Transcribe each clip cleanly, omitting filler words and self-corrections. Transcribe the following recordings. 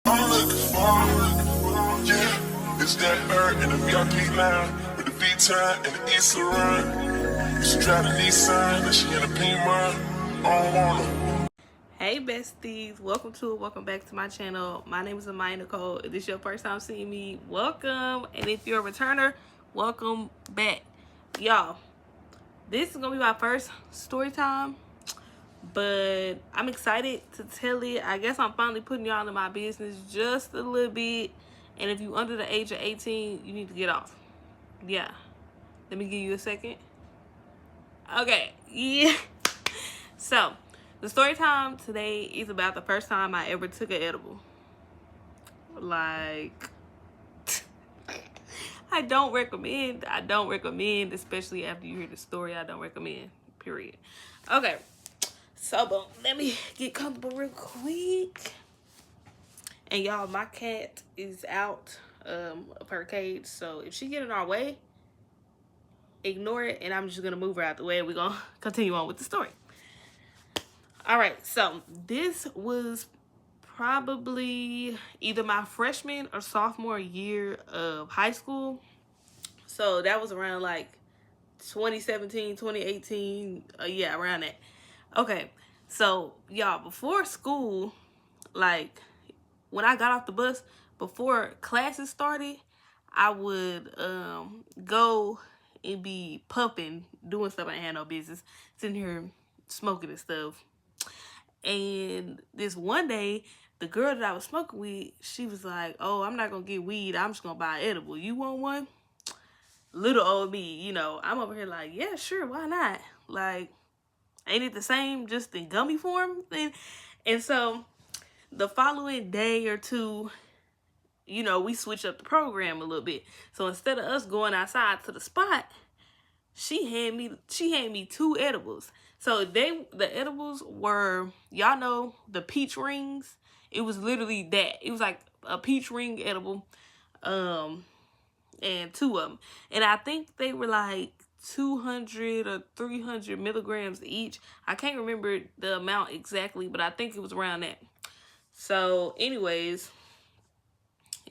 I'm looking for, yeah, it's that bird in the VIP line with the V-time and the INSTA run. She drive a Nissan and she in a pink one. I don't want her. Hey besties, welcome back to my channel. My name is Amaya Nicole. If this is your first time seeing me, welcome. And if you're a returner, welcome back. Y'all, this is gonna be my first story time, but I'm excited to tell it. I guess I'm finally putting y'all in my business just a little bit. And if you under the age of 18, you need to get off. Yeah, let me give you a second. Okay, yeah. So the story time today is about the first time I ever took an edible. Like, I don't recommend, especially after you hear the story. I don't recommend, period. Okay, so boom, let me get comfortable real quick. And y'all, my cat is out of her cage, so if she get in our way, ignore it, and I'm just gonna move her out the way, and we're gonna continue on with the story. All right, so this was probably either my freshman or sophomore year of high school. So that was around like 2017, 2018, yeah, around that. Okay, so y'all, before school, like when I got off the bus, before classes started, I would go and be pumping, doing stuff I had no business, sitting here smoking and stuff. And this one day, the girl that I was smoking with, she was like, oh, I'm not gonna get weed, I'm just gonna buy an edible. You want one? Little old me, you know, I'm over here like, yeah, sure, why not? Like, ain't it the same, just in gummy form? And so the following day or two, you know, we switched up the program a little bit. So instead of us going outside to the spot, she had me 2 edibles. So the edibles were, y'all know, the peach rings. It was literally that. It was like a peach ring edible, and 2 of them. And I think they were like 200 or 300 milligrams each. I can't remember the amount exactly, but I think it was around that. So anyways,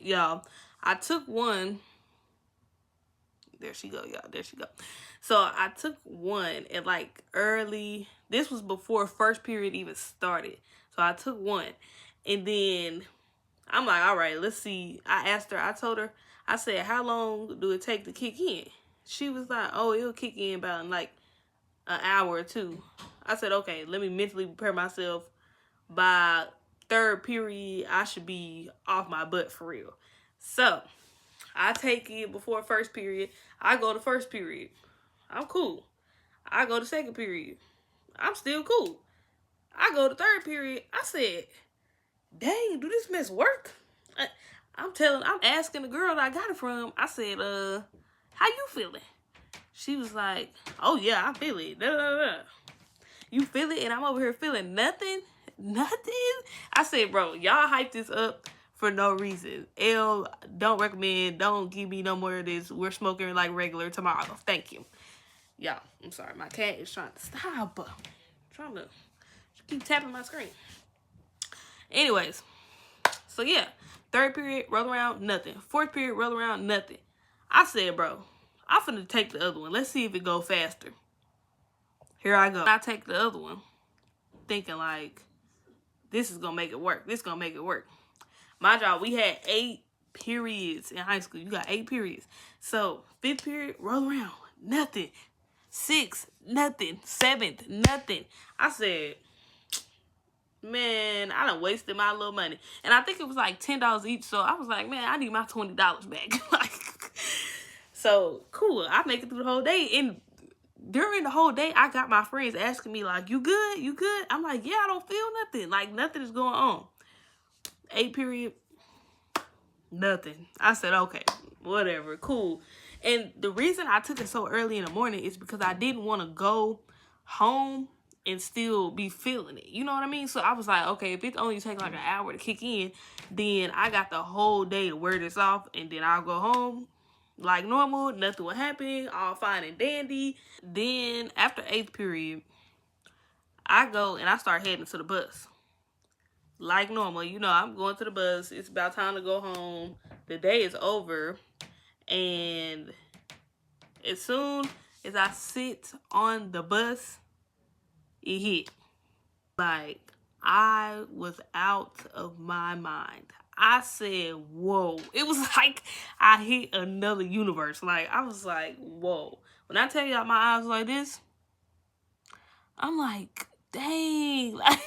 y'all, I took one. There she go, y'all. There she go. So I took one at like early. This was before first period even started. So I took one. And then I'm like, all right, let's see. I asked her, I told her, I said, how long do it take to kick in? She was like, oh, it'll kick in about in like an hour or 2. I said, okay, let me mentally prepare myself. By third period, I should be off my butt for real. So I take it before first period. I go to first period. I'm cool. I go to second period. I'm still cool. I go to third period. I said, dang, do this mess work? I'm asking the girl that I got it from. I said, how you feeling? She was like, oh yeah, I feel it. Da, da, da. You feel it? And I'm over here feeling nothing? Nothing? I said, bro, y'all hype this up for no reason. Don't recommend. Don't give me no more of this. We're smoking like regular tomorrow. Thank you. Y'all, I'm sorry. My cat is trying to stop. Trying to keep tapping my screen. Anyways, so yeah. Third period, roll around, nothing. Fourth period, roll around, nothing. I said, bro, I'm finna take the other one. Let's see if it go faster. Here I go. I take the other one, thinking like, this is gonna make it work. This gonna make it work. My job, we had 8 periods in high school. You got 8 periods. So 5th period, roll around, nothing. 6th, nothing. 7th, nothing. I said, man, I done wasted my little money. And I think it was like $10 each. So I was like, man, I need my $20 back. Like, so cool. I make it through the whole day. And during the whole day, I got my friends asking me like, you good? You good? I'm like, yeah, I don't feel nothing. Like, nothing is going on. 8 period, nothing. I said, okay, whatever, cool. And the reason I took it so early in the morning is because I didn't want to go home and still be feeling it. You know what I mean? So I was like, okay, if it only takes like an hour to kick in, then I got the whole day to wear this off, and then I'll go home like normal. Nothing will happen. All fine and dandy. Then after 8th period, I go and I start heading to the bus. like normal. You know, I'm going to the bus. It's about time to go home. The day is over. And as soon as I sit on the bus, it hit. Like, I was out of my mind. I said, whoa. It was like I hit another universe. Like, I was like, whoa. When I tell y'all my eyes like this, I'm like, dang. Like,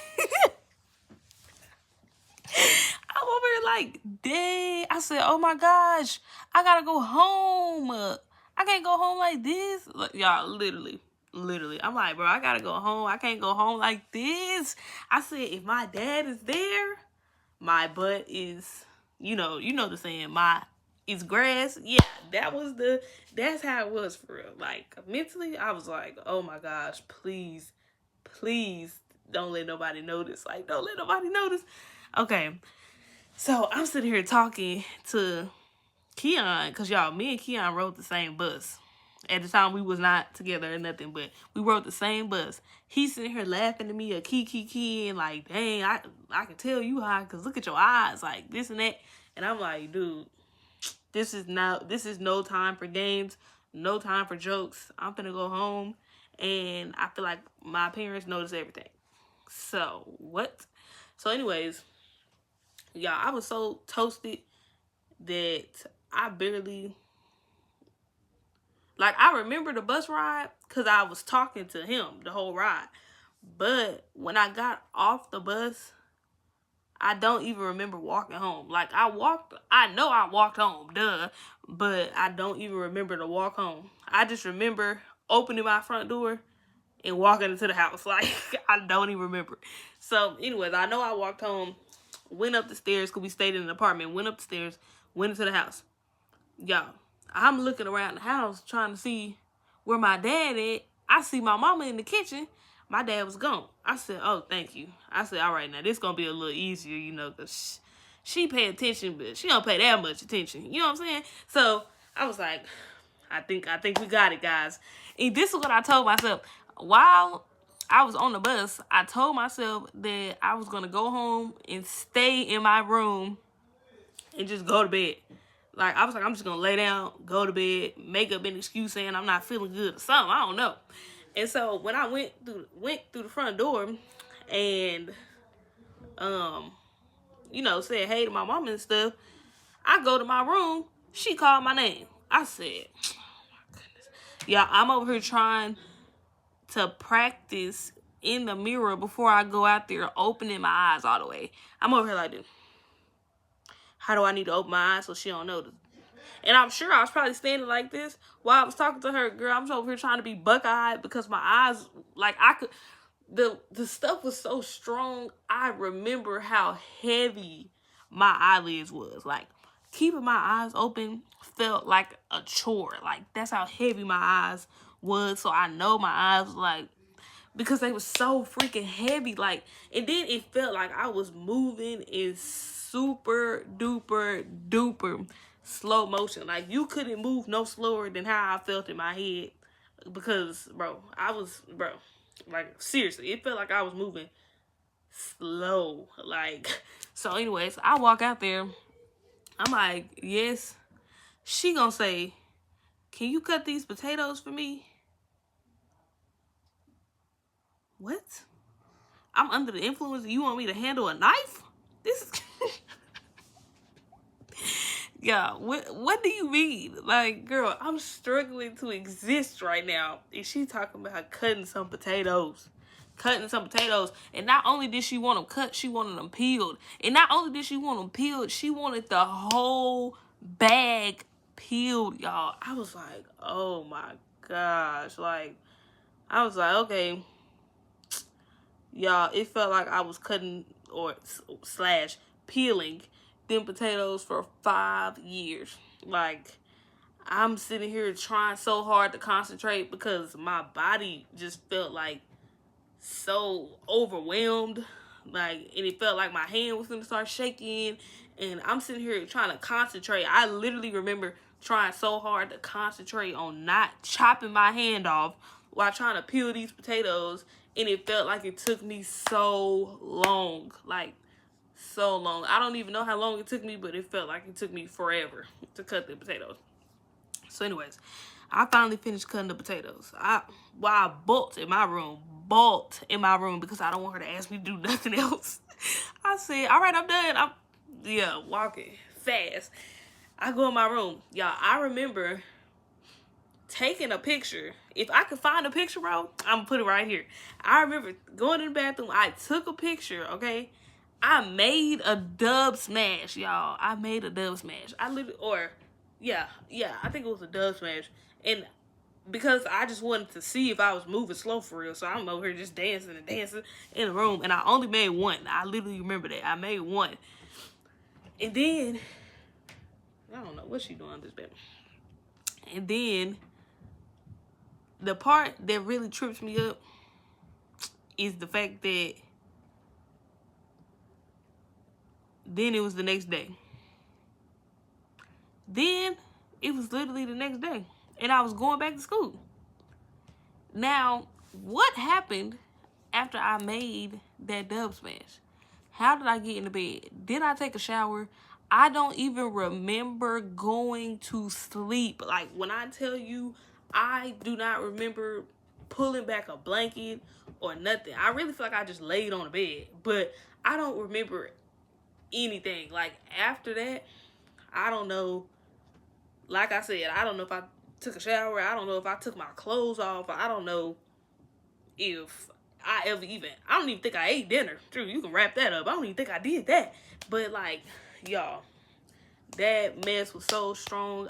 I'm over here like, dang. I said, oh my gosh, I gotta go home. I can't go home like this. Like, y'all, literally. I'm like, bro, I gotta go home. I can't go home like this. I said, if my dad is there, my butt is, you know the saying, my is grass. Yeah, that's how it was for real. Like, mentally, I was like, oh my gosh, please don't let nobody notice. Like, don't let nobody notice. Okay, so I'm sitting here talking to Keon, because y'all, me and Keon rode the same bus. At the time, we was not together or nothing, but we rode the same bus. He's sitting here laughing at me, and like, dang, I can tell you high, because look at your eyes, like this and that. And I'm like, dude, this is no time for games, no time for jokes. I'm finna go home, and I feel like my parents notice everything. So, what? So, anyways, y'all, I was so toasted that I barely, like, I remember the bus ride because I was talking to him the whole ride. But when I got off the bus, I don't even remember walking home. Like, I know I walked home, duh. But I don't even remember the walk home. I just remember opening my front door and walking into the house. Like, I don't even remember. So, anyways, I know I walked home, went up the stairs because we stayed in an apartment, went up the stairs, went into the house. Y'all, I'm looking around the house trying to see where my dad at. I see my mama in the kitchen. My dad was gone. I said, oh, thank you. I said, all right, now this going to be a little easier, you know, because she pay attention, but she don't pay that much attention. You know what I'm saying? So I was like, I think we got it, guys. And this is what I told myself. While I was on the bus, I told myself that I was going to go home and stay in my room and just go to bed. Like, I was like, I'm just going to lay down, go to bed, make up an excuse saying I'm not feeling good or something. I don't know. And so when I went through the front door and, you know, said hey to my mama and stuff, I go to my room. She called my name. I said, oh my goodness. Yeah, I'm over here trying to practice in the mirror before I go out there opening my eyes all the way. I'm over here like this. How do I need to open my eyes so she don't notice? And I'm sure I was probably standing like this while I was talking to her. Girl, I'm over here trying to be buck-eyed because my eyes, like, I could, the stuff was so strong. I remember how heavy my eyelids was. Like, keeping my eyes open felt like a chore. Like, that's how heavy my eyes was. So I know my eyes, like, because they were so freaking heavy. Like, and then it felt like I was moving in super duper duper slow motion. Like, you couldn't move no slower than how I felt in my head, because like, seriously, it felt like I was moving slow. Like, so anyways, I walk out there. I'm like, yes. She gonna say, can you cut these potatoes for me? What? I'm under the influence and you want me to handle a knife? This is yeah, what do you mean? Like, girl, I'm struggling to exist right now. And she talking about cutting some potatoes. And not only did she want them cut, she wanted them peeled. And not only did she want them peeled, she wanted the whole bag peeled, y'all. I was like, oh my gosh. Like, I was like, okay. Y'all, it felt like I was cutting or slash peeling them potatoes for 5 years. Like, I'm sitting here trying so hard to concentrate because my body just felt like so overwhelmed. Like, and it felt like my hand was going to start shaking. And I'm sitting here trying to concentrate. I literally remember trying so hard to concentrate on not chopping my hand off while trying to peel these potatoes. And it felt like it took me so long. Like, so long. I don't even know how long it took me, but it felt like it took me forever to cut the potatoes. So anyways, I finally finished cutting the potatoes. I bulked in my room because I don't want her to ask me to do nothing else. I said, all right, I'm done. I'm walking fast. I go in my room. Y'all, I remember taking a picture. If I could find a picture, bro, I'm gonna put it right here. I remember going in the bathroom. I took a picture, okay? I made a dub smash, y'all. I made a dub smash. I literally, I think it was a dub smash. And because I just wanted to see if I was moving slow for real. So I'm over here just dancing and dancing in the room. And I only made one. I literally remember that. I made one. And then, I don't know what she doing this bit. And then, the part that really trips me up is the fact that then it was the next day. Then it was literally the next day. And I was going back to school. Now, what happened after I made that dub smash? How did I get in the bed? Did I take a shower? I don't even remember going to sleep. Like, when I tell you, I do not remember pulling back a blanket or nothing. I really feel like I just laid on the bed. But I don't remember anything. Like, after that, I don't know. Like I said, I don't know if I took a shower. I don't know if I took my clothes off. I don't know if I ever even, I don't even think I ate dinner. True, you can wrap that up. I don't even think I did that. But like, y'all, that mess was so strong.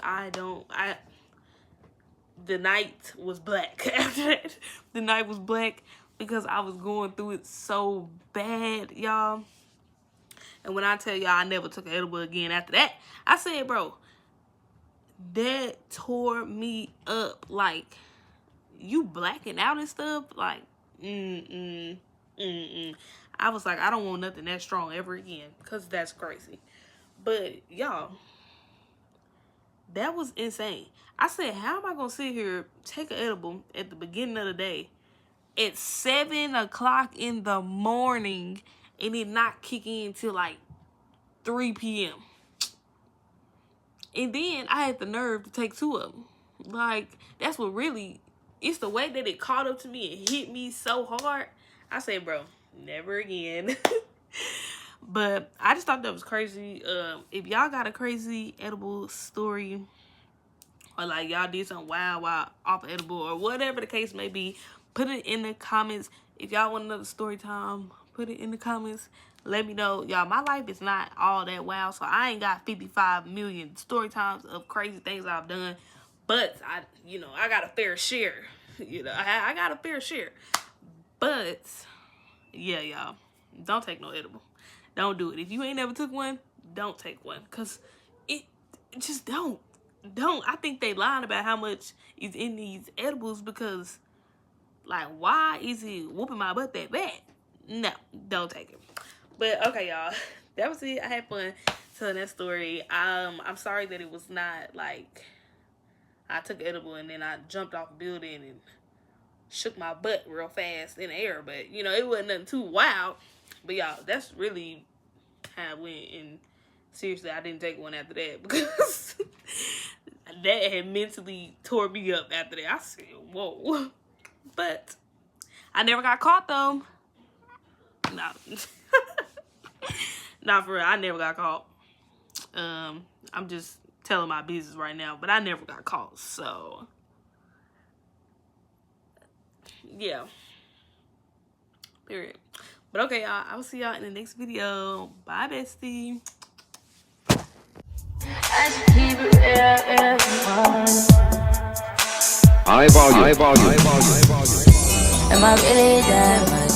The night was black after that. The night was black because I was going through it so bad, y'all. And when I tell y'all I never took an edible again after that, I said, bro, that tore me up. Like, you blacking out and stuff. Like, I was like, I don't want nothing that strong ever again, because that's crazy. But y'all, that was insane. I said, how am I gonna sit here, take an edible at the beginning of the day at 7 o'clock in the morning and it not kick in till like 3 p.m. And then I had the nerve to take 2 of them. Like, that's what really, it's the way that it caught up to me and hit me so hard. I said, bro, never again. But I just thought that was crazy. If y'all got a crazy edible story, or like y'all did something wild off of edible, or whatever the case may be, put it in the comments. If y'all want another story time, put it in the comments. Let me know. Y'all, my life is not all that wild, so I ain't got 55 million story times of crazy things I've done. But I got a fair share. I got a fair share. But yeah, y'all, don't take no edible. Don't do it. If you ain't never took one, don't take one. Cause it just don't. I think they lying about how much is in these edibles, because like, why is it whooping my butt that bad? No, don't take it. But okay, y'all, that was it. I had fun telling that story. I'm sorry that it was not like I took edible and then I jumped off a building and shook my butt real fast in the air. But it wasn't nothing too wild. But y'all, that's really how it went. And seriously, I didn't take one after that, because that had mentally tore me up after that. I said, whoa. But I never got caught though. No. Not for real. I never got caught. I'm just telling my business right now, but I never got caught. So yeah. Period. But okay, y'all, I will see y'all in the next video. Bye, bestie. High volume. Am I really that much?